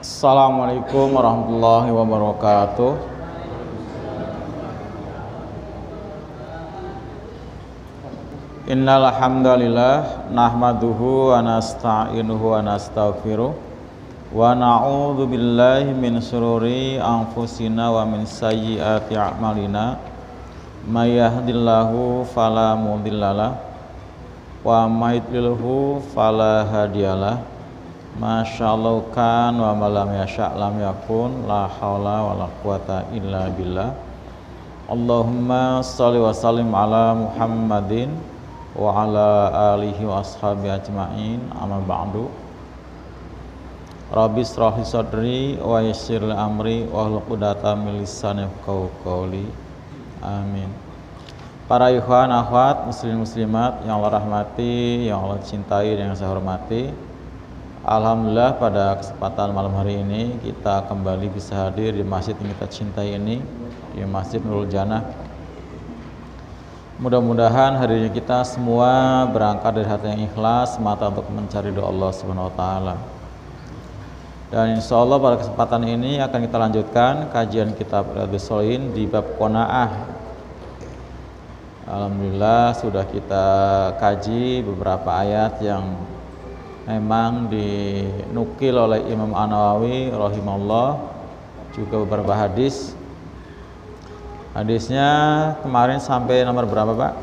Assalamualaikum warahmatullahi wabarakatuh. Innal hamdalillah nahmaduhu wa nasta'inuhu wa nastaghfiruh wa na'udzu billahi min syururi anfusina wa min sayyiati a'malina. May yahdihillahu fala mudhillalah wa may yudlilhu fala hadiyalah. Masyaallah kan wa malam yasha' lam yakun, la haula wala quwata illa billah. Allahumma shalli wa sallim ala Muhammadin wa ala alihi wa ashabi ajma'in, amma ba'du. Rabbi shrah li sadri wa yassir li amri wa hlul 'uqdatam min lisani yafqahu qawli. Amin. Para ikhwan akhwat muslimin muslimat yang Allah rahmati, yang Allah cintai dan yang saya hormati, alhamdulillah pada kesempatan malam hari ini kita kembali bisa hadir di masjid yang kita cintai ini, di Masjid Nurul Jannah. Mudah-mudahan hari ini kita semua berangkat dari hati yang ikhlas semata untuk mencari doa Allah Subhanahu wa taala. Dan insya Allah pada kesempatan ini akan kita lanjutkan kajian kitab Riyadhus Shalihin di bab qanaah. Alhamdulillah sudah kita kaji beberapa ayat yang memang dinukil oleh Imam An-Nawawi rahimahullah, juga beberapa hadis. Hadisnya kemarin sampai nomor berapa Pak?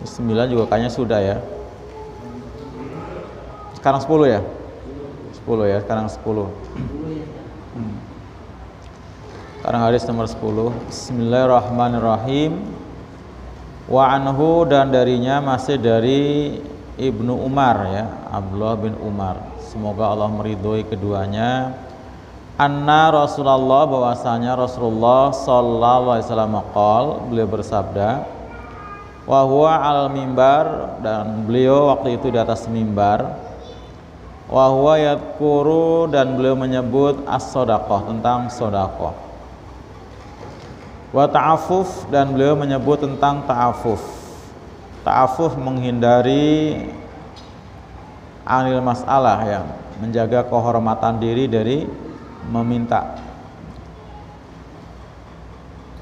9 juga kayaknya sudah ya. Sekarang 10 ya? 10 ya, sekarang 10. Sekarang hadis nomor 10. Bismillahirrahmanirrahim. Wa anhu, dan darinya masih dari Ibnu Umar ya, Abdullah bin Umar, semoga Allah meridhoi keduanya. Anna Rasulullah, bahwasanya Rasulullah sallallahu alaihi wasallam qol, beliau bersabda, wa huwa al mimbar, dan beliau waktu itu di atas mimbar, wa huwa yadhkuru, dan beliau menyebut as-shadaqah, tentang sedekah, wa ta'affuf, dan beliau menyebut tentang ta'affuf. Ta'affuf menghindari anil masalah ya, menjaga kehormatan diri dari meminta.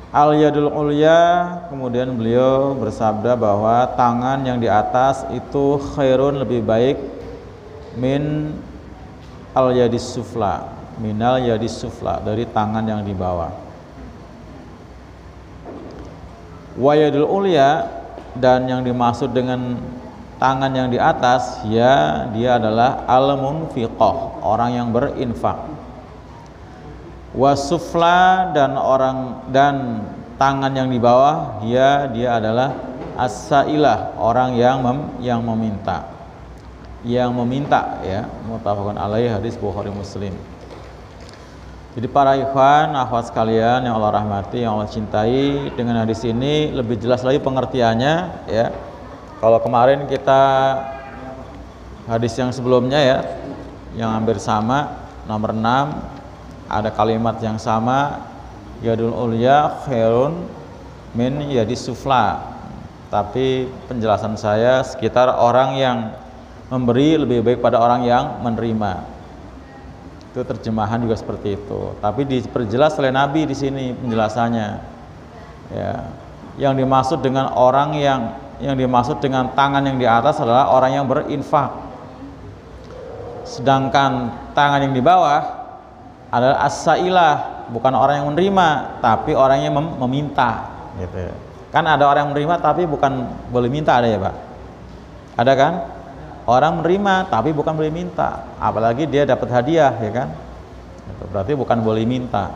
Al yadul ulya, kemudian beliau bersabda bahwa tangan yang di atas itu khairun, lebih baik, min al yadis sufla, minal yadis sufla, dari tangan yang di bawah. Wa yadul ulya, dan yang dimaksud dengan tangan yang di atas ya, dia adalah al-munfiqah, orang yang berinfak. Wa sufla, dan tangan yang di bawah ya, dia adalah as-sailah, orang yang meminta. Yang meminta ya, muttafaqun alaihi, hadis Bukhari Muslim. Jadi para ikhwan akhwat sekalian yang Allah rahmati, yang Allah cintai, dengan hadis ini lebih jelas lagi pengertiannya ya. Kalau kemarin kita hadis yang sebelumnya ya, yang hampir sama, nomor 6, ada kalimat yang sama, yadul ulya khairun min yadis sufla. Tapi penjelasan saya sekitar orang yang memberi lebih baik pada orang yang menerima. Itu terjemahan juga seperti itu. Tapi diperjelas oleh Nabi di sini penjelasannya. Ya. Yang dimaksud dengan orang yang dimaksud dengan tangan yang di atas adalah orang yang berinfak. Sedangkan tangan yang di bawah adalah as-sailah, bukan orang yang menerima, tapi orang yang meminta gitu. Kan ada orang yang menerima tapi bukan boleh minta, ada ya Pak? Ada kan? Orang menerima tapi bukan boleh minta, apalagi dia dapat hadiah ya kan, itu berarti bukan boleh minta.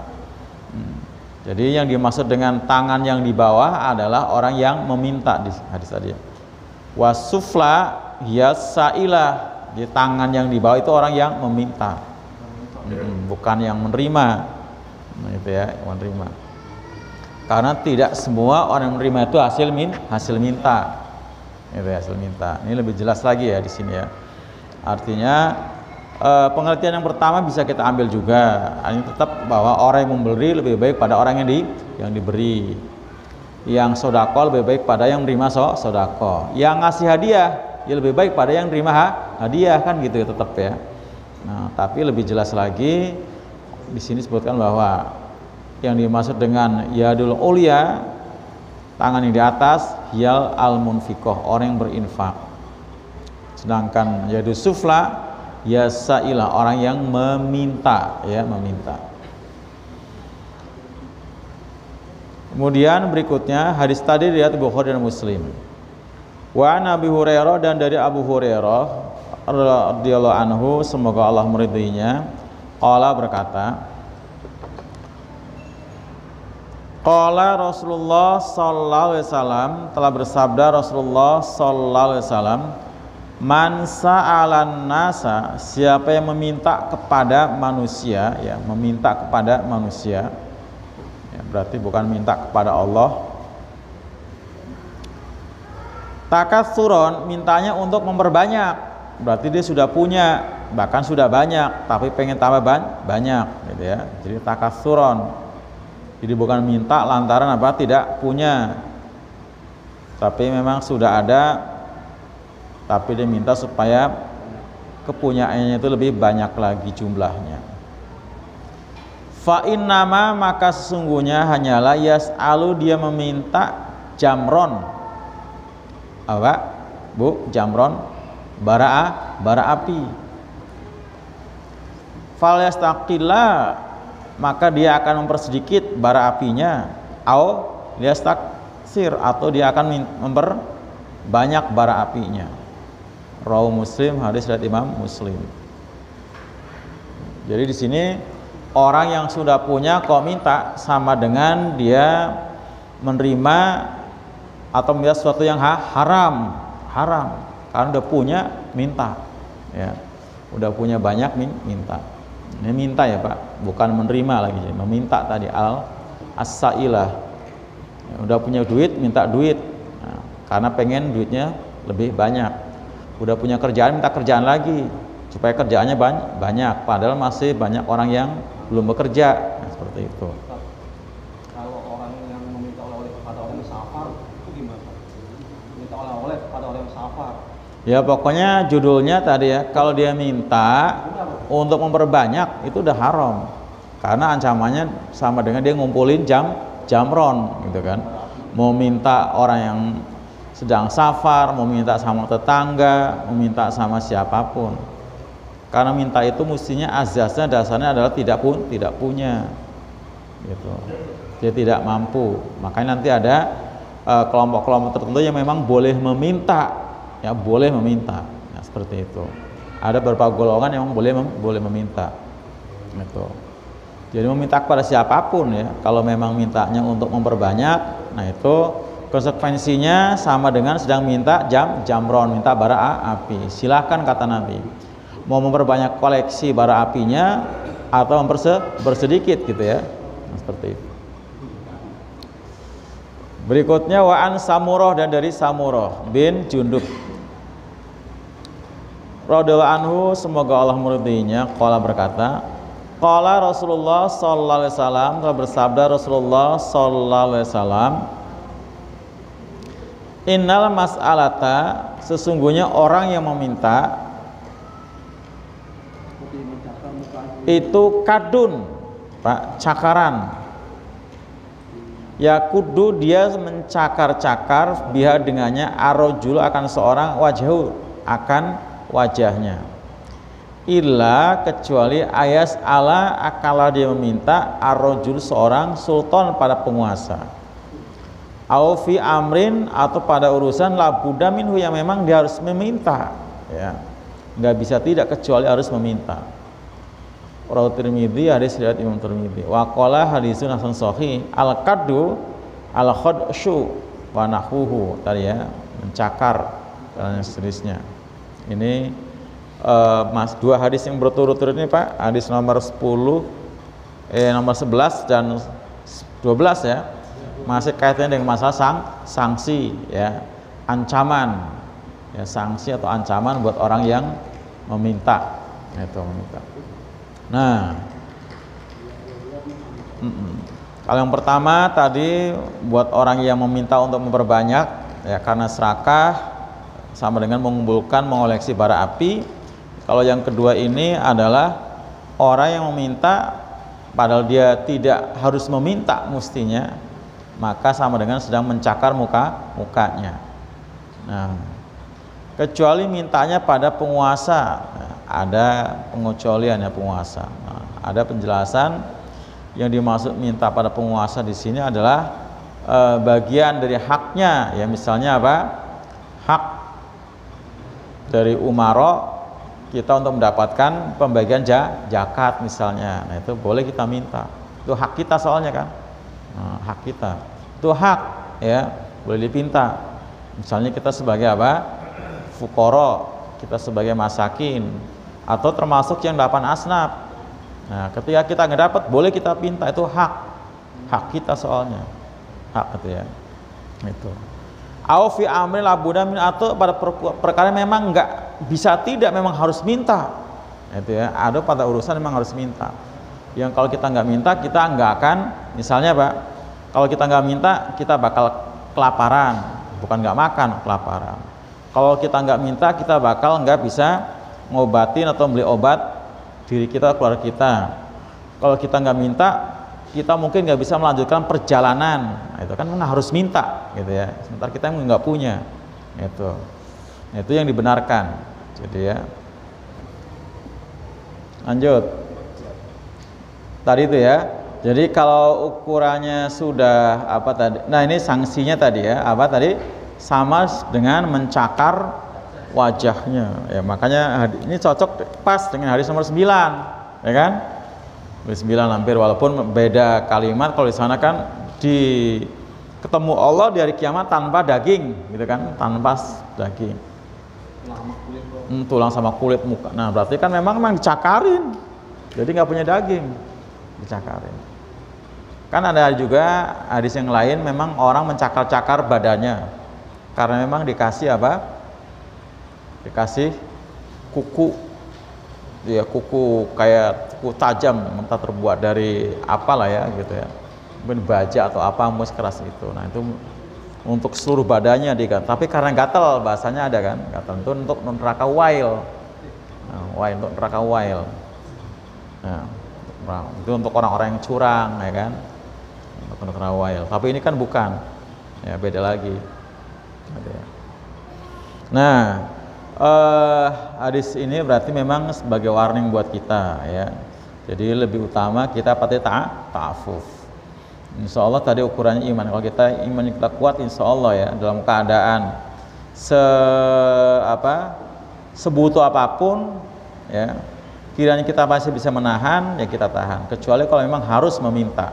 Jadi yang dimaksud dengan tangan yang di bawah adalah orang yang meminta di hadis tadi. Wasufla hiya sailah, di tangan yang di bawah itu orang yang meminta, bukan yang menerima. Itu ya, yang menerima. Karena tidak semua orang yang menerima itu hasil minta. Itu hasil minta. Ini lebih jelas lagi ya di sini ya. Artinya pengertian yang pertama bisa kita ambil juga. Ini tetap bahwa orang yang memberi lebih baik pada orang yang diberi. Yang sedekah lebih baik pada yang menerima sedekah. Yang ngasih hadiah ya lebih baik pada yang menerima hadiah, kan gitu ya, tetap ya. Nah, tapi lebih jelas lagi di sini disebutkan bahwa yang dimaksud dengan yadul ulya, tangan yang di atas, yal al munfiqah, orang yang berinfak. Sedangkan yadus sufla, ya sa'ilah, orang yang meminta, ya, meminta. Kemudian berikutnya hadis tadi riwayat Bukhari dan Muslim. Wa Nabi Hurairah, dan dari Abu Hurairah radhiyallahu anhu, semoga Allah meridhinya, qala berkata, qala Rasulullah sallallahu alaihi wasallam, telah bersabda Rasulullah sallallahu alaihi wasallam, man sa'alan nasa, siapa yang meminta kepada manusia, ya, meminta kepada manusia, ya, berarti bukan minta kepada Allah. Takatsuron, mintanya untuk memperbanyak, berarti dia sudah punya, bahkan sudah banyak, tapi pengen tambah banyak, gitu ya. Jadi takatsuron, jadi bukan minta lantaran apa, tidak punya, tapi memang sudah ada, tapi dia minta supaya kepunyaannya itu lebih banyak lagi jumlahnya. Fa innama, maka sesungguhnya hanyalah yas'alu, dia meminta jamron, apa Bu? Jamron, bara api. Fal yastaqilla, maka dia akan mempersedikit bara apinya, au liyastaksir, atau dia akan memperbanyak bara apinya. Rawahu Muslim, hadis riwayat Imam Muslim. Jadi di sini orang yang sudah punya kok minta, sama dengan dia menerima atau minta sesuatu yang haram, karena udah punya minta, ya, udah punya banyak minta. Ini minta ya Pak, bukan menerima lagi, jadi meminta tadi, as-sailah, ya, udah punya duit minta duit, nah, karena pengen duitnya lebih banyak. Udah punya kerjaan minta kerjaan lagi supaya kerjaannya banyak, padahal masih banyak orang yang belum bekerja, nah, seperti itu. Kalau orang yang meminta oleh-oleh kepada orang yang safar itu gimana? Minta oleh-oleh kepada orang yang safar. Ya pokoknya judulnya tadi ya, kalau dia minta untuk memperbanyak itu udah haram, karena ancamannya sama dengan dia ngumpulin jamron, gitu kan. Mau minta orang yang sedang safar, mau minta sama tetangga, mau minta sama siapapun. Karena minta itu mestinya azasnya, dasarnya adalah tidak punya, gitu. Dia tidak mampu. Makanya nanti ada kelompok-kelompok tertentu yang memang boleh meminta, ya, boleh meminta, ya, seperti itu. Ada beberapa golongan yang boleh meminta, gitu. Jadi meminta kepada siapapun, ya. Kalau memang mintanya untuk memperbanyak, nah itu konsekuensinya sama dengan sedang minta jamron, minta bara api. Silahkan, kata Nabi, mau memperbanyak koleksi bara apinya atau bersedikit, gitu ya. Nah, seperti itu. Berikutnya wa an Samurah, dan dari Samurah bin Jundub radhiyallahu anhu, semoga Allah meridhinya, qala berkata, qala Rasulullah sallallahu alaihi wasallam, telah bersabda Rasulullah sallallahu alaihi wasallam, innal mas'alata, sesungguhnya orang yang meminta itu kadun, Pak, cakaran. Ya kudu, dia mencakar-cakar, biha dengannya, arojul, akan seorang, wajhu, akan wajahnya. Illa, kecuali ayas ala, akala dia meminta, arojul, seorang, sultan, pada penguasa. Au fi amrin, atau pada urusan la budda minhu, yang memang dia harus meminta, ya, nggak bisa tidak kecuali harus meminta. Rawahu Tirmidzi, hadis riwayat Imam Tirmidzi. Wa qala hadisun hasan sahih, al-qaddu al-khadshu wa nahwuhu, tadi ya, mencakar dan seterusnya. Ini dua hadis yang berturut-turut ini Pak, hadis nomor 11 dan 12 ya, masih kaitannya dengan masalah sanksi, ya, ancaman, ya, sanksi atau ancaman buat orang yang meminta, itu meminta. Nah, kalau yang pertama tadi buat orang yang meminta untuk memperbanyak, ya, karena serakah, sama dengan mengumpulkan, mengoleksi bara api. Kalau yang kedua ini adalah orang yang meminta padahal dia tidak harus meminta mestinya, maka sama dengan sedang mencakar mukanya. Nah, kecuali mintanya pada penguasa, ada pengecualian ya penguasa. Nah, ada penjelasan yang dimaksud minta pada penguasa di sini adalah bagian dari haknya, ya misalnya apa? Hak dari umaro kita untuk mendapatkan pembagian zakat misalnya. Nah, itu boleh kita minta. Itu hak kita soalnya kan. Nah, hak kita. Itu hak ya, boleh dipinta. Misalnya kita sebagai apa? Fuqara, kita sebagai masakin atau termasuk yang 8 asnaf. Nah, ketika kita nggak dapat, boleh kita pinta, itu hak kita soalnya. Hak gitu ya. Itu. Au fi amril abuda min, atau pada perkara memang nggak bisa tidak, memang harus minta. Itu ya, ada pada urusan memang harus minta. Yang kalau kita nggak minta, kita nggak akan, misalnya Pak, kalau kita nggak minta, kita bakal kelaparan, bukan nggak makan, kelaparan. Kalau kita nggak minta, kita bakal nggak bisa ngobatin atau beli obat diri kita, keluarga kita. Kalau kita nggak minta, kita mungkin nggak bisa melanjutkan perjalanan. Nah, itu kan harus minta, gitu ya. Sementara kita nggak punya, itu yang dibenarkan. Jadi ya, lanjut. Tadi itu ya. Jadi kalau ukurannya sudah apa tadi? Nah, ini sanksinya tadi ya. Apa tadi? Sama dengan mencakar wajahnya. Ya, makanya ini cocok pas dengan hadis nomor 9, ya kan? 9 hampir, walaupun beda kalimat. Kalau di sana kan ketemu Allah di hari kiamat tanpa daging, gitu kan? Tanpa daging. Tulang sama kulit muka. Nah, berarti kan memang dicakarin. Jadi nggak punya daging, dicakarin. Kan ada juga hadis yang lain, memang orang mencakar-cakar badannya karena memang dikasih apa? Dikasih kuku. Ya, kuku kayak kuku tajam, entah terbuat dari apalah ya gitu ya, mungkin baja atau apa, mus keras itu. Nah, itu untuk seluruh badannya diganti. Tapi karena gatal, bahasanya ada kan, gatal itu untuk neraka wail. Nah, wail untuk neraka wail. Nah, itu untuk orang-orang yang curang, ya kan, untuk neraka wail. Tapi ini kan bukan, ya beda lagi. Nah, hadis ini berarti memang sebagai warning buat kita ya. Jadi lebih utama kita pakai ta'afuf. Insya Allah tadi ukurannya iman. Kalau kita iman kita kuat, insya Allah ya, dalam keadaan sebutuh apapun ya, kiranya kita masih bisa menahan, ya kita tahan. Kecuali kalau memang harus meminta.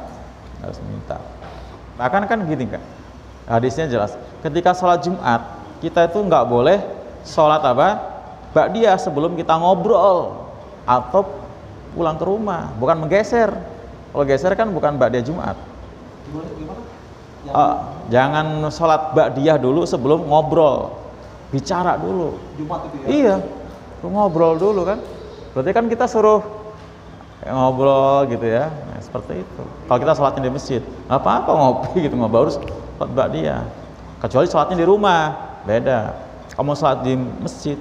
Bahkan kan gini kan, hadisnya jelas. Ketika sholat Jumat kita itu nggak boleh sholat ba'diyah sebelum kita ngobrol atau pulang ke rumah, bukan menggeser. Kalau geser kan bukan ba'diyah Jumat. Jangan sholat ba'diyah dulu sebelum ngobrol, bicara dulu. Jumat itu ya? Iya, ngobrol dulu kan. Berarti kan kita suruh ngobrol gitu ya. Nah, seperti itu. Kalau kita sholatnya di masjid, apa-apa ngopi gitu, ngobrol harus sholat ba'diyah. Kecuali sholatnya di rumah, beda. Kamu sholat di masjid,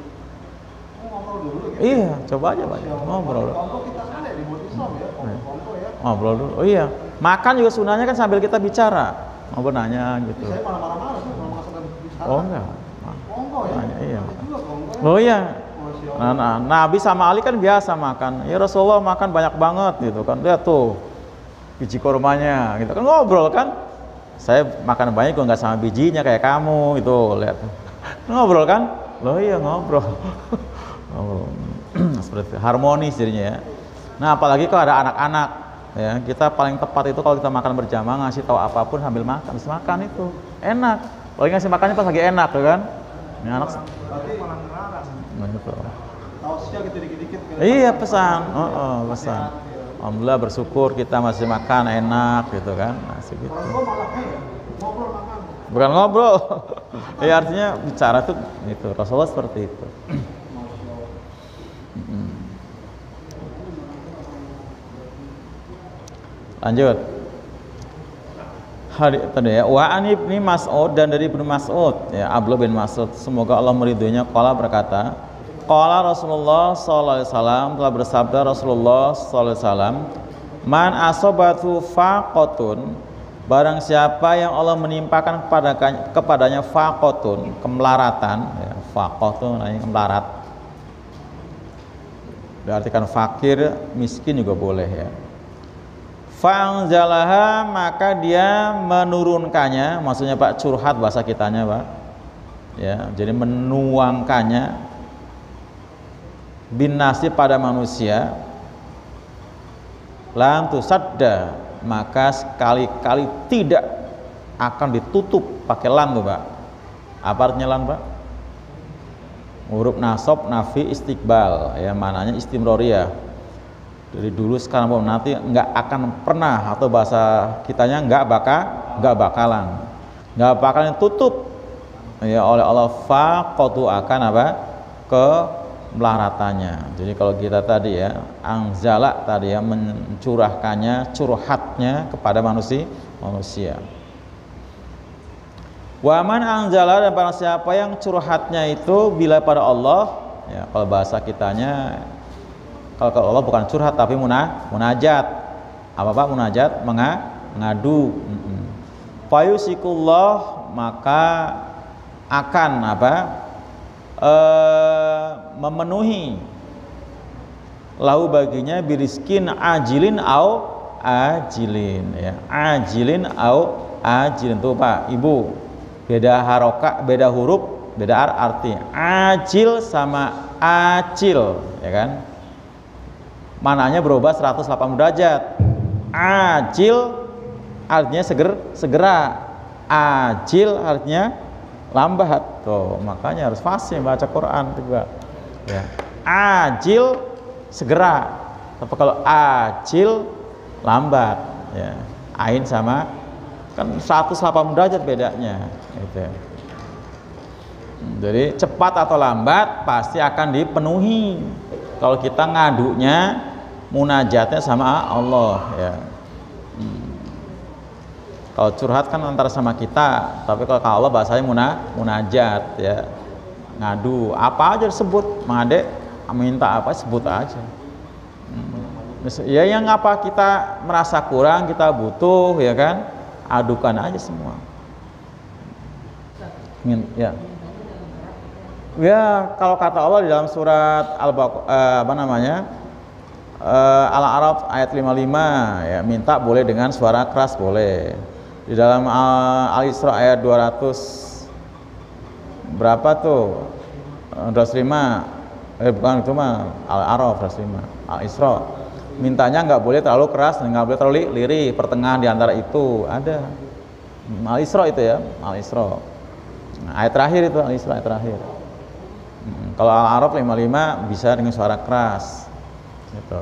ngobrol dulu gitu. Iya, coba aja Pak, ngobrol. Contoh kita kan ya di Islam ya, contoh ya. Ngobrol dulu. Oh iya, makan juga sunahnya kan sambil kita bicara, ngobrol nanya gitu. Saya malah marah-marah sih kalau makan bicara. Oh enggak. Kongko ya? Nanya, iya. Juga kongko. Oh iya. Masya Allah. Nah, Nabi sama Ali kan biasa makan. Ya Rasulullah makan banyak banget gitu kan. Lihat tuh biji kurmanya gitu kan, ngobrol kan. Saya makan banyak kok nggak sama bijinya kayak kamu itu, lihat. Ngobrol kan? Loh iya ngobrol. Ngobrol. Seperti itu. Harmonis jadinya ya. Nah, apalagi kalau ada anak-anak ya, kita paling tepat itu kalau kita makan berjamaah, ngasih tahu apapun sambil makan. Habis makan itu enak. Kalau ngasih makannya pas lagi enak tuh kan. Ini anak Berarti malah ngerarang. nah, gitu. Tausnya gitu dikit-dikit. Iya, pesan. Pesan. Alhamdulillah bersyukur kita masih makan enak gitu kan. Masih gitu. Orang tua malah ngobrol makan. Bukan ngobrol. Ya artinya bicara tuh itu. Rasulullah seperti itu. Lanjut. Hari tadi ya, wa an ibni Mas'ud, dan dari Ibnu Mas'ud ya, Abdullah bin Mas'ud, semoga Allah meridhoinya, qala berkata, Qala Rasulullah sallallahu alaihi wasallam, telah bersabda Rasulullah sallallahu alaihi wasallam, man asobatu faqatun, barang siapa yang Allah menimpakan kepadanya faqatun, kemelaratan, ya, faqah itu namanya kemelarat. Diartikan fakir, miskin juga boleh ya. Fa'anzalaha, maka dia menurunkannya, maksudnya Pak, curhat bahasa kitanya Pak. Ya, jadi menuangkannya bin nasi pada manusia, lam tusadda, maka sekali-kali tidak akan ditutup. Pakai lam tuh Pak. Apa artinya lam Pak? Huruf nasab, nafi, istiqbal, ya, mananya istimroriyah. Dari dulu sekarang pun nanti nggak akan pernah, atau bahasa kitanya nggak bakalan tutup ya oleh Allah, faqatu, akan apa? Kemelaratannya. Jadi kalau kita tadi ya, anzala tadi ya, mencurahkannya, curhatnya kepada manusia. Waman anzala, dan barang siapa yang curhatnya itu bila pada Allah, ya, kalau bahasa kitanya, kalau Allah bukan curhat tapi munajat. Apa Pak munajat? Mengadu. Fayusikullah, maka akan apa? Memenuhi lahu baginya biriskin ajilin au ajilin, ya. Ajilin au ajilin tuh Pak Ibu, beda haroka, beda huruf, beda arti. Ajil sama acil, ya kan, mananya berubah 180 derajat. Ajil artinya segera, ajil artinya lambat. Tuh, makanya harus fasih baca Quran juga. Ya. Ajil segera, tapi kalau acil lambat, ya. Ain sama kan 180 derajat bedanya gitu. Jadi cepat atau lambat pasti akan dipenuhi. Kalau kita ngadunya, munajatnya sama Allah, ya. Kalau curhat kan antara sama kita, tapi kalau Allah bahasanya munajat, ya. Ngadu, apa aja disebut, Made minta apa sebut aja. Ya yang apa kita merasa kurang, kita butuh, ya kan, adukan aja semua. Ya. Ya, kalau kata Allah di dalam surat Al-A'raf ayat 55, ya, minta boleh dengan suara keras boleh. Di dalam Al-Isra ayat 200 berapa tuh? 205. Bukan itu mah Al-A'raf 205. Al-Isra. Mintanya nggak boleh terlalu keras dan nggak boleh terlalu lirih, pertengahan di antara itu ada. Al-Isra itu ya, Al-Isra. Nah, ayat terakhir itu Al-Isra ayat terakhir. Kalau Al-A'raf 55 bisa dengan suara keras. Gitu.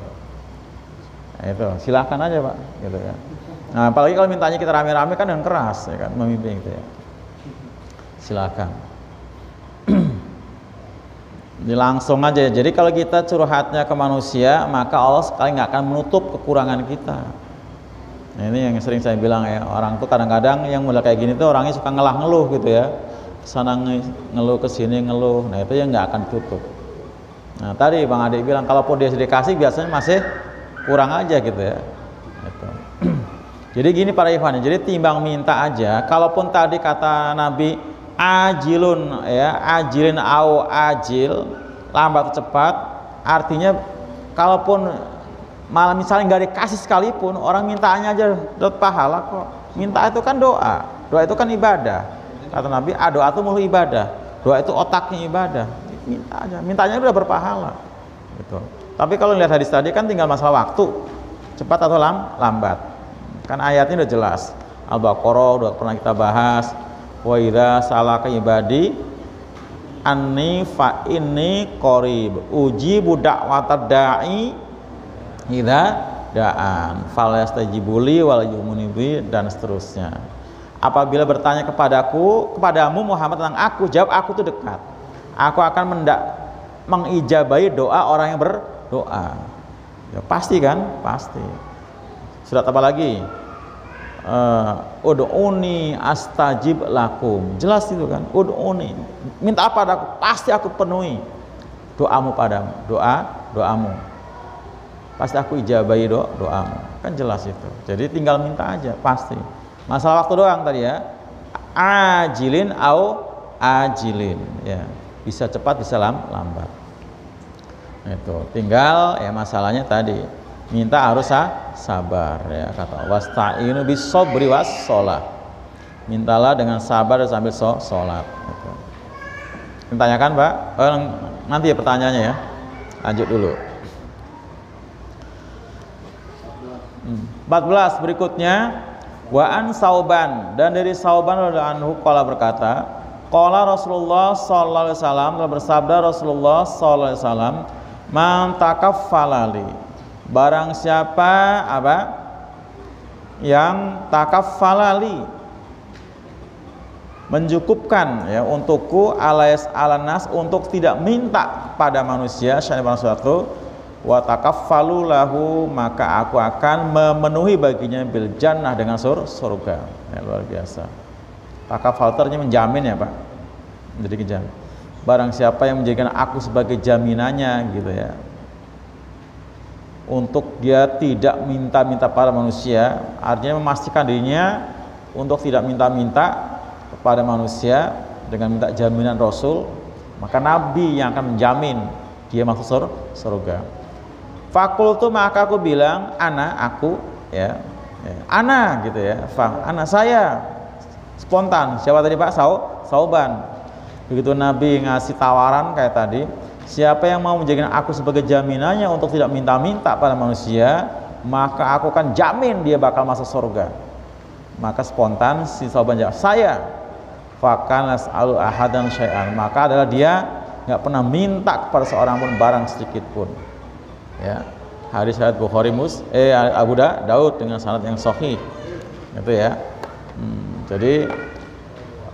Nah, itu silakan aja Pak, gitu ya. Nah, apalagi kalau mintanya kita rame-rame kan dengan keras, ya kan, memimpin gitu ya. Silakan. Ini langsung aja. Jadi kalau kita curhatnya ke manusia, maka Allah sekali nggak akan menutup kekurangan kita. Nah, ini yang sering saya bilang ya, orang tuh kadang-kadang yang mulai kayak gini tuh orangnya suka ngeluh gitu ya. Kesana ngeluh, kesini ngeluh. Nah, itu yang nggak akan tutup. Nah, tadi Bang Ade bilang kalaupun dia dikasih biasanya masih kurang aja gitu ya. Gitu. Jadi gini para ikhwan, jadi timbang minta aja. Kalaupun tadi kata Nabi ajilun, ya, ajilin au ajil, lambat atau cepat, artinya kalaupun malah misalnya nggak dikasih sekalipun, orang mintanya aja dapat pahala kok. Minta itu kan doa itu kan ibadah. Kata Nabi, doa itu mulu ibadah, doa itu otaknya ibadah. Minta aja, mintanya udah berpahala. Gitu. Tapi kalau lihat hadis tadi kan tinggal masalah waktu, cepat atau lambat. Kan ayatnya udah jelas. Al-Baqarah udah pernah kita bahas. Wa idza salaka ibadi anni fa inni qarib ujibu da'watad da'i idza da'an falyastajibuli wal yu'minu dan seterusnya. Apabila bertanya kepadamu Muhammad tentang aku, jawab aku tuh dekat. Aku akan mengijabahi doa orang yang berdoa. Ya, pasti kan? Pasti. Surat apa lagi? Ud'uni astajib lakum. Jelas itu kan? Ud'uni. Minta apa padaku? Pasti aku penuhi. doamu padamu, doamu. Pasti aku ijabahi doamu. Kan jelas itu. Jadi tinggal minta aja, pasti. Masalah waktu doang tadi ya. Ajilin au ajilin, ya. Bisa cepat, bisa lambat. Itu. Tinggal ya masalahnya tadi. Minta harus sabar ya, kata wasta'inu bis sabri was shalah. Mintalah dengan sabar dan sambil sholat. Gitu. Ditanyakan Pak? Nanti ya pertanyaannya ya. Lanjut dulu. 14 berikutnya, wa an Sauban, dan dari Sauban radhiyallahu anhu qala berkata, qala Rasulullah sallallahu alaihi wasallam, telah bersabda Rasulullah sallallahu alaihi wasallam, man takaffalali, barang siapa apa yang takaffalali, mencukupkan ya untukku, alayas alanas, untuk tidak minta pada manusia syai'an sesuatu, wa takaffalu lahu, maka aku akan memenuhi baginya bil jannah, dengan surga. Ya, luar biasa. Takaffal artinya menjamin ya Pak. Jadi kejamin. Barang siapa yang menjadikan aku sebagai jaminannya gitu ya, untuk dia tidak minta-minta pada manusia, artinya memastikan dirinya untuk tidak minta-minta kepada manusia dengan minta jaminan Rasul, maka Nabi yang akan menjamin dia masuk surga. Fakultu, maka aku bilang, ana, aku ya, ana gitu ya, ana, saya, spontan. Siapa tadi Pak? Sauban. Begitu Nabi ngasih tawaran kayak tadi, siapa yang mau menjadikan aku sebagai jaminannya untuk tidak minta-minta pada manusia, maka aku akan jamin dia bakal masuk surga. Maka spontan si Sauban jawab, saya. Fakanas al ahadan syai'an, maka adalah dia nggak pernah minta kepada seorang pun barang sedikit pun. Ya, hadis riwayat Bukhari Abu Daud dengan sanad yang sahih. Itu ya. Jadi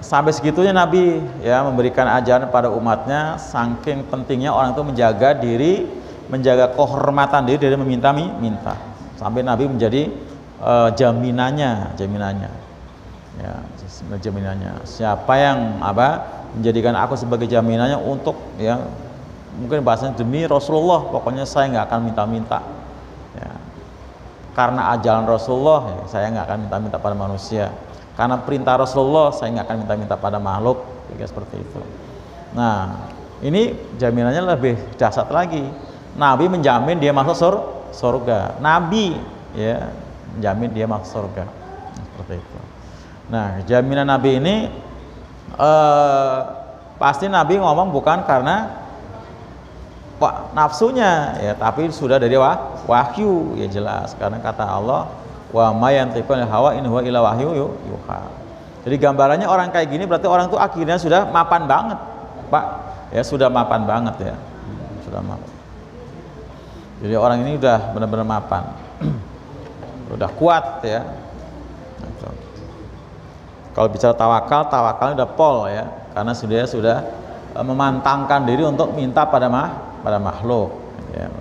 sampai segitunya Nabi ya memberikan ajaran pada umatnya, saking pentingnya orang itu menjaga diri, menjaga kehormatan diri dari meminta-minta. Sampai Nabi menjadi jaminannya. Ya, jaminannya. Siapa yang menjadikan aku sebagai jaminannya untuk ya, mungkin bahasanya demi Rasulullah, pokoknya saya nggak akan minta-minta ya. Karena ajaran Rasulullah ya, saya nggak akan minta-minta pada manusia. Karena perintah Rasulullah saya nggak akan minta-minta pada makhluk, ya, seperti itu. Nah, ini jaminannya lebih dahsyat lagi. Nabi menjamin dia masuk surga. Nabi ya menjamin dia masuk surga. Seperti itu. Nah, jaminan Nabi ini pasti Nabi ngomong bukan karena nafsunya ya, tapi sudah dari wahyu ya, jelas, karena kata Allah, wa ma yantiqu anil hawa in huwa illa wahyu yuha. Jadi gambarannya orang kayak gini berarti orang itu akhirnya sudah mapan banget Pak ya, sudah mapan banget ya, sudah mapan. Jadi orang ini udah benar-benar mapan. Udah kuat ya. Kalau bicara tawakalnya udah pol ya, karena sudah memantangkan diri untuk minta pada makhluk ya.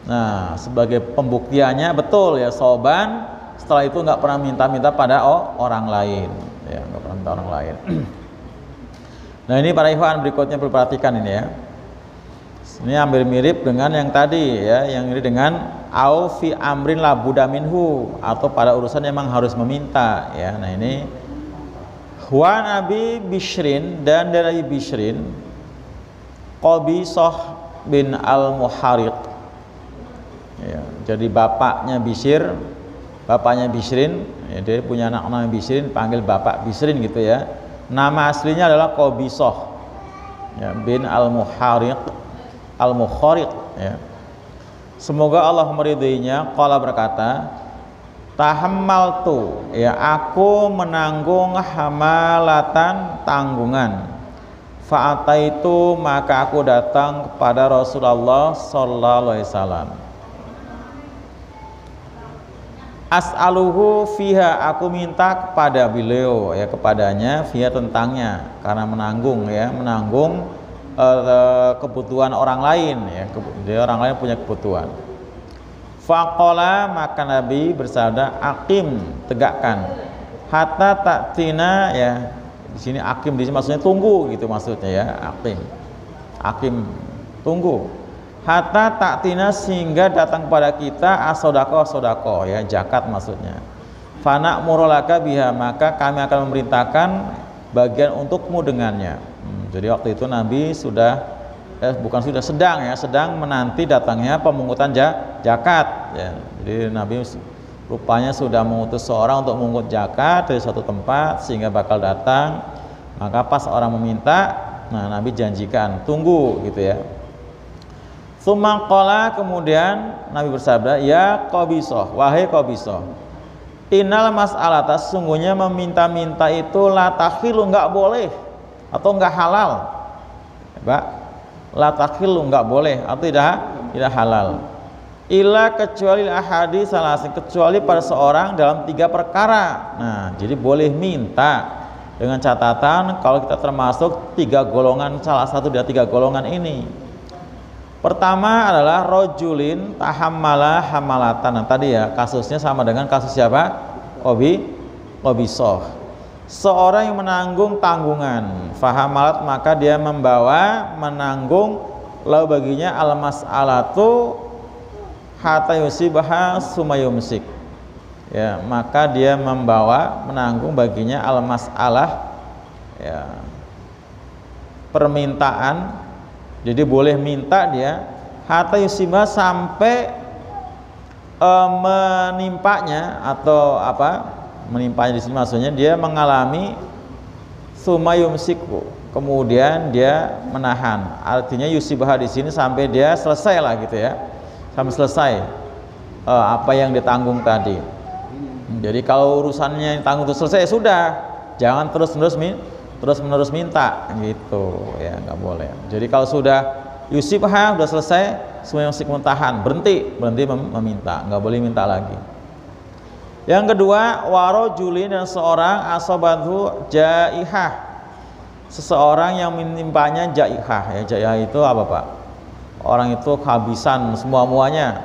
Nah, sebagai pembuktiannya betul ya, Sauban setelah itu nggak pernah minta-minta pada orang lain ya, nggak pernah minta orang lain. Nah, ini para ikhwan berikutnya perlu perhatikan ini ya. Ini hampir mirip dengan yang tadi ya, yang ini dengan au fi amrin la budda minhu, atau pada urusan yang memang harus meminta ya. Nah, ini Wan Abi Bishrin, dan dari Bishrin Qabisah bin al-Muhariq ya, jadi bapaknya Bishrin ya, dia punya anak namanya Bishrin, panggil bapak Bishrin gitu ya. Nama aslinya adalah Qabisah ya, bin al-Muhariq ya. Semoga Allah meridainya. Qala berkata, tahammaltu ya, aku menanggung hamalatan, tanggungan. Fa'ataitu, maka aku datang kepada Rasulullah sallallahu alaihi wasallam. As'aluhu fiha, aku minta kepada beliau ya, kepadanya fiha, tentangnya, karena menanggung kebutuhan orang lain ya, dia orang lain punya kebutuhan. Faqala, maka Nabi bersabda, aqim, tegakkan, hatta ta'tina ya. Di sini aqim di sini maksudnya tunggu gitu maksudnya ya, aqim tunggu. Hatta taktina, sehingga datang kepada kita as-sodako ya, zakat maksudnya. Fana murolaka biha, maka kami akan memerintahkan bagian untukmu dengannya. Jadi waktu itu Nabi sedang menanti datangnya pemungutan zakat ya. Jadi Nabi rupanya sudah mengutus seorang untuk memungut zakat dari suatu tempat sehingga bakal datang. Maka pas orang meminta, nah Nabi janjikan tunggu gitu ya. Tsumma qala, kemudian Nabi bersabda, ya Qabisah, wahai Qabisah, innal mas'alata, sungguhnya meminta-minta itu la takhilu, enggak boleh atau enggak halal. Pak, la takhilu, enggak boleh atau tidak halal. Illa, kecuali ahadi salasin, kecuali pada seorang dalam 3 perkara. Nah, jadi boleh minta dengan catatan kalau kita termasuk 3 golongan, salah satu dari 3 golongan ini. Pertama adalah rojulin tahammala hamalatan. Nah, tadi ya kasusnya sama dengan kasus siapa? Qabisah. Seorang yang menanggung tanggungan, fahamalat, maka dia menanggung, lalu baginya al-mas'alatu hatta yusibaha sumayumsik. Ya, maka dia menanggung baginya al-mas'alah ya, permintaan. Jadi boleh minta dia hatta yusiba, sampai menimpanya, atau apa? Menimpanya di sini maksudnya dia mengalami sumayumsiku, kemudian dia menahan. Artinya yusibah di sini sampai dia selesai lah gitu ya. Sampai selesai apa yang ditanggung tadi. Jadi kalau urusannya yang ditanggung itu selesai, sudah, jangan terus-menerus minta gitu ya, nggak boleh. Jadi kalau sudah yusibha, sudah selesai, semua yang muntahan, berhenti meminta, nggak boleh minta lagi. Yang kedua, warojulin, dan seorang asobathu jaihah, seseorang yang menimpanya jaihah ya. Jaihah itu apa Pak? Orang itu kehabisan semua-muanya.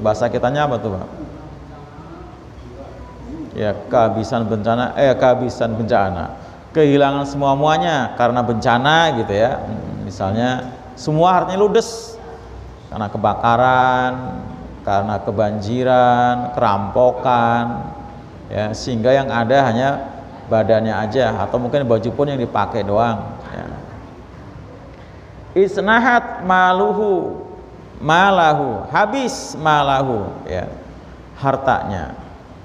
Bahasa kitanya apa tuh Pak? Ya, kehabisan bencana, kehilangan semua-muanya karena bencana gitu ya. Misalnya semua hartanya ludes karena kebakaran, karena kebanjiran, kerampokan ya, sehingga yang ada hanya badannya aja, atau mungkin baju pun yang dipakai doang ya. Isnahat malahu, habis malahu ya, hartanya.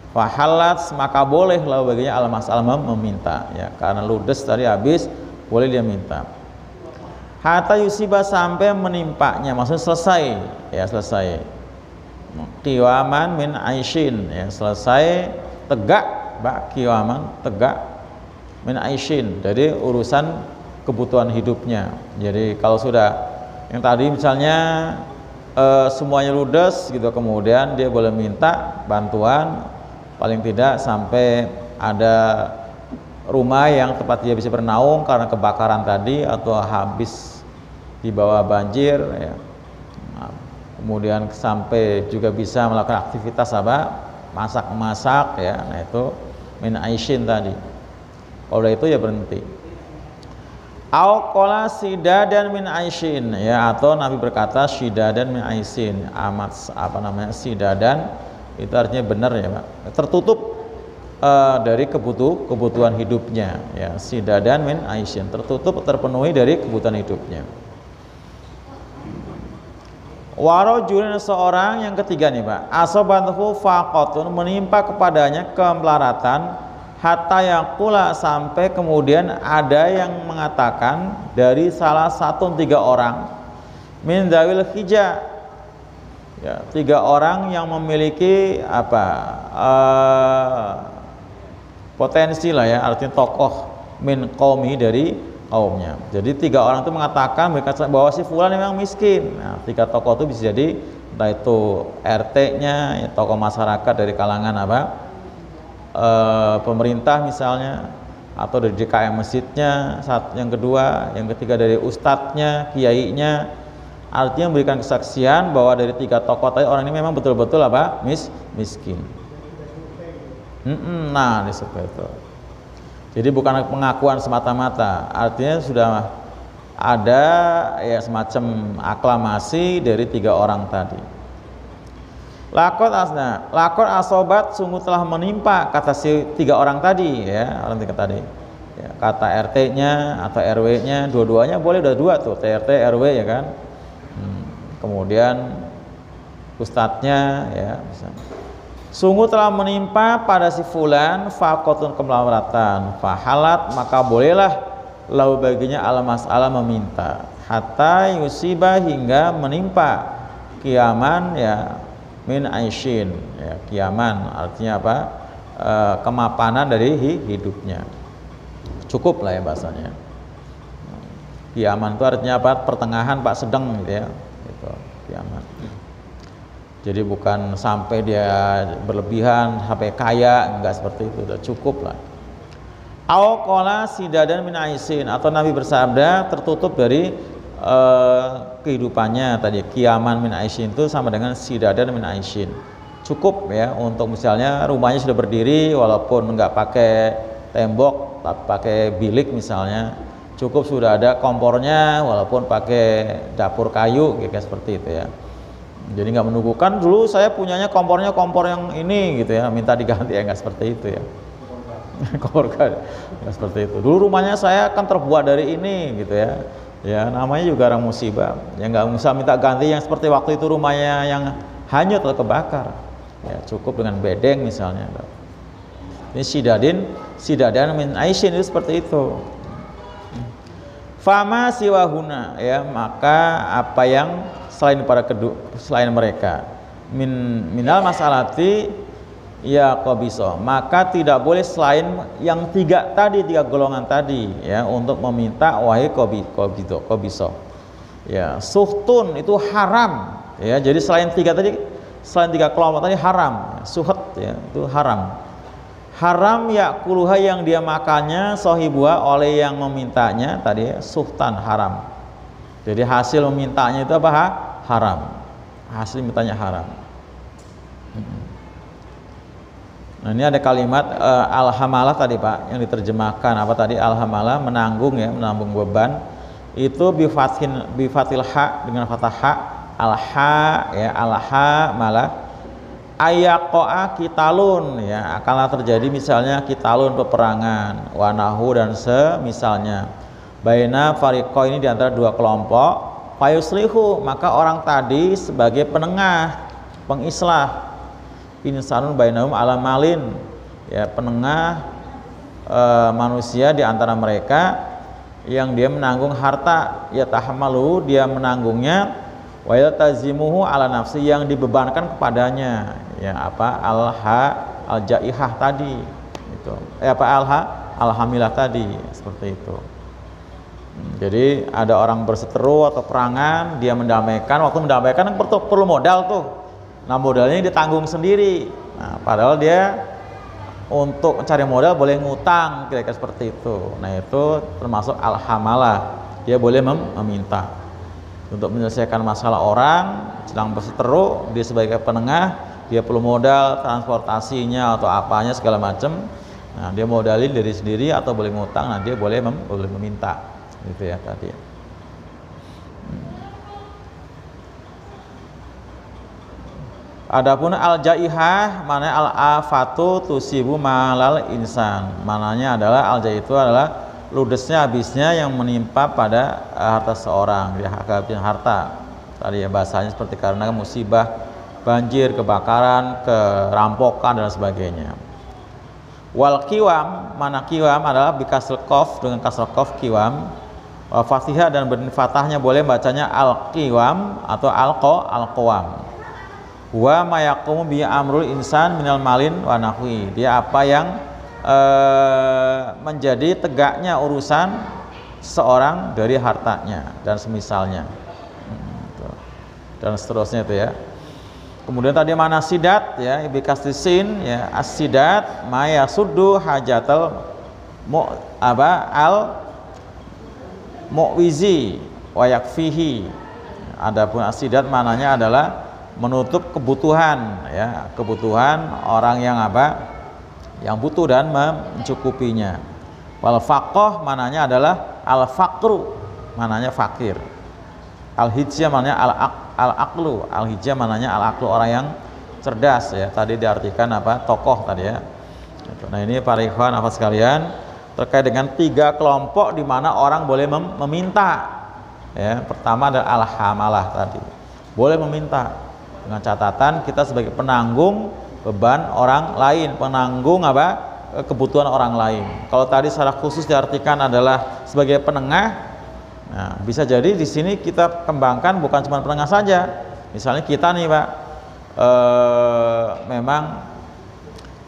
Fahalat, maka boleh lalu baginya al-mas'alah, meminta ya, karena ludes tadi habis, boleh dia minta. Hatta yusiba, sampai menimpanya, maksudnya selesai ya, selesai. Qiwaman min aishin ya, selesai tegak, qiwaman tegak, min aishin, dari urusan kebutuhan hidupnya. Jadi kalau sudah yang tadi misalnya semuanya ludes gitu, kemudian dia boleh minta bantuan, paling tidak sampai ada rumah yang tempat dia bisa bernaung karena kebakaran tadi, atau habis di bawah banjir ya. Nah, kemudian sampai juga bisa melakukan aktivitas masak ya. Nah itu min aishin tadi. Kalau udah itu ya berhenti. Au qala sidadan min aishin ya, atau Nabi berkata sidadan min aishin, sidadan itu artinya benar ya Pak, tertutup dari kebutuhan hidupnya ya. Sidadan min aishin, tertutup, terpenuhi dari kebutuhan hidupnya. Warojulin, seorang yang ketiga nih Pak, asobantuhu faqatun, menimpa kepadanya kemelaratan, hatta yaqula, sampai kemudian ada yang mengatakan dari salah satu 3 orang, min dzawil hijja ya, 3 orang yang memiliki potensi lah ya, artinya tokoh, min qaumi, dari kaumnya. Jadi 3 orang itu mengatakan bahwa si fulan memang miskin. Nah, 3 tokoh itu bisa jadi entah itu RT-nya ya, tokoh masyarakat dari kalangan pemerintah misalnya, atau dari DKM masjidnya, yang kedua, yang ketiga dari ustadznya, kiainya. Artinya memberikan kesaksian bahwa dari 3 tokoh tadi orang ini memang betul-betul miskin. Nah, disebut itu. Jadi bukan pengakuan semata-mata, artinya sudah ada ya semacam aklamasi dari 3 orang tadi. Lakot asobat sungguh telah menimpa, kata si 3 orang tadi ya, orang 3 tadi ya, kata RT-nya atau RW-nya, dua-duanya boleh, udah 2 tuh, TRT RW ya kan. Kemudian ustadznya ya misalnya. Sungguh telah menimpa pada si fulan faqatun kemelaratan, fahalat maka bolehlah lau baginya al mas'alah meminta, hatta yusiba hingga menimpa kiaman ya min aishin ya, kiaman artinya apa, kemapanan dari hidupnya, cukup lah ya bahasanya. Kiaman itu artinya apa, pertengahan pak, sedang gitu ya, gitu, kiaman. Jadi bukan sampai dia berlebihan sampai kaya, enggak seperti itu, udah cukup lah. Au qala sidadan min aisin, atau Nabi bersabda tertutup dari kehidupannya tadi. Kiaman min aisin itu sama dengan sidadan min aisin, cukup ya untuk misalnya rumahnya sudah berdiri walaupun enggak pakai tembok tapi pakai bilik misalnya, cukup sudah ada kompornya walaupun pakai dapur kayu kayak seperti itu ya. Jadi nggak menunggukan dulu saya punyanya kompornya kompor yang ini gitu ya, minta diganti ya, nggak seperti itu ya. Kompor nggak seperti itu. Dulu rumahnya saya kan terbuat dari ini gitu ya. Ya namanya juga orang musibah. Ya nggak usah minta ganti yang seperti waktu itu rumahnya yang hanyut atau kebakar. Ya cukup dengan bedeng misalnya. Ini sidadan min aisin itu seperti itu. Fama siwahuna ya, maka apa yang selain mereka minal masalati ya qabiso, maka tidak boleh selain yang 3 tadi, 3 golongan tadi ya, untuk meminta wahai qabiso ya. Suhtun itu haram ya, jadi selain 3 tadi, selain 3 kelompok tadi haram, suhet ya itu haram ya kuluha yang dia makannya, sohibuha oleh yang memintanya tadi ya, suhtan haram. Jadi hasil memintanya itu apa? Haram. Hasil mintanya haram. Nah ini ada kalimat alhamalah tadi Pak, yang diterjemahkan apa tadi, alhamalah menanggung ya, menanggung beban. Itu bifatil ha, dengan fathah ha, alha ya, alha malah ayaqo'a kitalun ya, akanlah terjadi misalnya kitalun, peperangan, wanahu dan semisalnya, baina fariqo ini diantara 2 kelompok, fayuslihu maka orang tadi sebagai penengah, pengislah, insanun bainahum ala malin ya, penengah manusia di antara mereka yang dia menanggung harta, ya tahamalu dia menanggungnya, wa yatazimuhu ala nafsi yang dibebankan kepadanya ya, apa al jaihah tadi itu apa alhamilah tadi seperti itu. Jadi ada orang berseteru atau perangan, dia mendamaikan, waktu mendamaikan kan perlu modal tuh. Nah modalnya ditanggung sendiri. Nah padahal dia untuk mencari modal boleh ngutang, kira-kira seperti itu. Nah itu termasuk alhamalah, dia boleh meminta untuk menyelesaikan masalah orang sedang berseteru, dia sebagai penengah, dia perlu modal transportasinya atau apanya segala macam. Nah dia modalin diri sendiri atau boleh ngutang, nah dia boleh meminta. Itu ya tadi. Adapun al-jaihah mana al-afatu tusibu malal insan. Mananya adalah al-jaih itu adalah ludesnya, habisnya yang menimpa pada harta seorang, dia kehabisan harta. Tadi ya bahasanya seperti karena musibah, banjir, kebakaran, kerampokan dan sebagainya. Wal kiwam, mana kiwam adalah bikasril qaf, dengan kasrul qaf kiwam. Fatihah dan berfatahnya boleh bacanya al-qiwam atau al-qawam. Wa mayaqumu bi amrul insan minal malin wa nahwi. Dia apa yang menjadi tegaknya urusan seorang dari hartanya dan semisalnya. Dan seterusnya itu ya. Kemudian tadi mana sidat ya, bikasrisin ya, as-sidat maya suddu hajatal mu'wizi wa yakfihi. Adapun asidat mananya adalah menutup kebutuhan ya, kebutuhan orang yang apa? Yang butuh dan mencukupinya. Wal faqah mananya adalah al faqru mananya fakir. Al-hijjah mananya al-aqlu. Al-hijjah mananya al-aqlu, orang yang cerdas ya. Tadi diartikan apa? Tokoh tadi ya. Nah, ini para ikhwan akhwat sekalian terkait dengan 3 kelompok di mana orang boleh meminta. Ya, pertama adalah al-hamalah tadi. Boleh meminta dengan catatan kita sebagai penanggung beban orang lain, penanggung apa? Kebutuhan orang lain. Kalau tadi secara khusus diartikan adalah sebagai penengah, nah bisa jadi di sini kita kembangkan bukan cuma penengah saja. Misalnya kita nih Pak, memang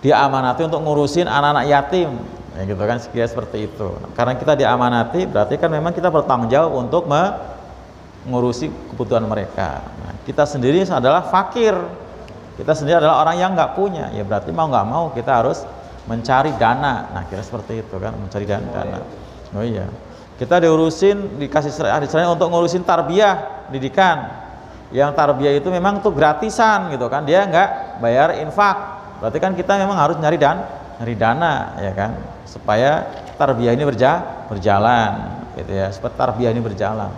diamanati untuk ngurusin anak-anak yatim, ya gitu kan, sekiranya seperti itu. Karena kita diamanati, berarti kan memang kita bertanggung jawab untuk mengurusi kebutuhan mereka. Nah, kita sendiri adalah fakir, kita sendiri adalah orang yang nggak punya, ya berarti mau nggak mau kita harus mencari dana. Nah kira seperti itu kan, mencari dana. Oh iya, kita dikasih serah untuk ngurusin tarbiyah, pendidikan. Yang tarbiyah itu memang tuh gratisan gitu kan, dia nggak bayar infak. Berarti kan kita memang harus nyari dana ya kan, supaya tarbiyah ini berjalan gitu ya, supaya tarbiyah ini berjalan.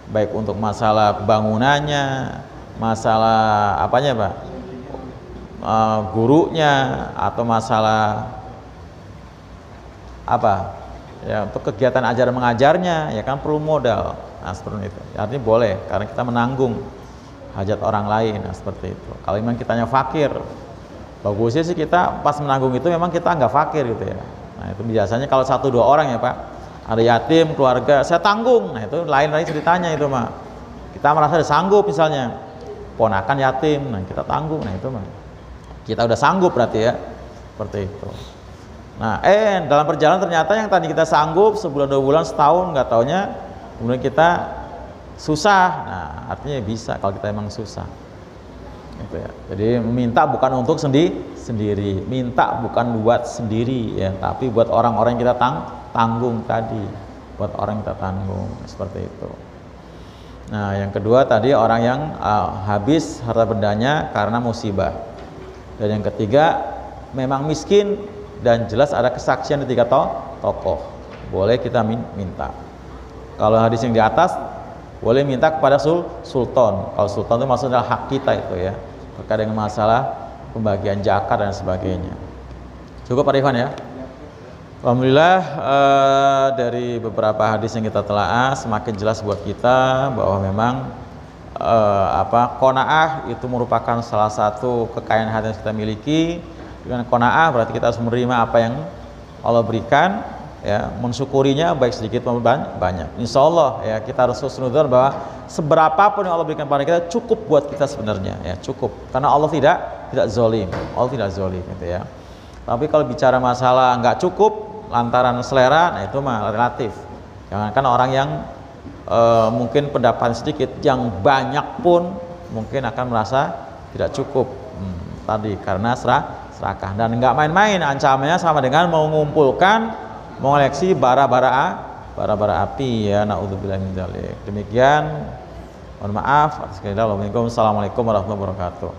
Baik untuk masalah bangunannya, masalah apanya Pak? Gurunya, atau masalah apa ya, untuk kegiatan ajar mengajarnya ya kan perlu modal. Nah seperti itu, artinya boleh karena kita menanggung hajat orang lain. Nah seperti itu. Kalau memang kitanya fakir, bagusnya sih kita pas menanggung itu memang kita nggak fakir gitu ya. Nah itu biasanya kalau 1-2 orang ya Pak, ada yatim keluarga saya tanggung, nah itu lain ceritanya itu mah. Kita merasa udah sanggup, misalnya ponakan yatim, nah kita tanggung, nah itu mah kita udah sanggup berarti ya, seperti itu. Nah dalam perjalanan ternyata yang tadi kita sanggup sebulan 2 bulan setahun nggak taunya kemudian kita susah. Nah artinya bisa kalau kita emang susah gitu ya. Jadi minta bukan untuk sendiri, minta bukan buat sendiri ya, tapi buat orang-orang yang kita tanggung tadi, buat orang yang kita tanggung, seperti itu. Nah yang kedua tadi orang yang habis harta bendanya karena musibah. Dan yang ketiga memang miskin dan jelas ada kesaksian di 3 tokoh, boleh kita minta. Kalau hadis yang di atas boleh minta kepada sultan. Kalau sultan itu maksudnya hak kita itu ya, terkait dengan masalah pembagian zakat dan sebagainya. Cukup Pak Ikhwan ya. Alhamdulillah dari beberapa hadis yang kita telaah semakin jelas buat kita bahwa memang qanaah itu merupakan salah satu kekayaan hati yang kita miliki. Dengan qanaah berarti kita harus menerima apa yang Allah berikan ya, mensyukurinya baik sedikit maupun banyak. Insya Allah ya kita harus husnudzon bahwa seberapapun yang Allah berikan pada kita cukup buat kita sebenarnya ya, cukup, karena Allah tidak zalim, Allah tidak zalim gitu ya. Tapi kalau bicara masalah nggak cukup lantaran selera, nah itu mah relatif. Jangankan orang yang mungkin pendapat sedikit, yang banyak pun mungkin akan merasa tidak cukup tadi karena serakah. Dan nggak main-main, ancamannya sama dengan mengumpulkan, mengoleksi bara-bara api ya, naudzubillah min dzalik. Demikian, mohon maaf atas segala. Assalamualaikum warahmatullahi wabarakatuh.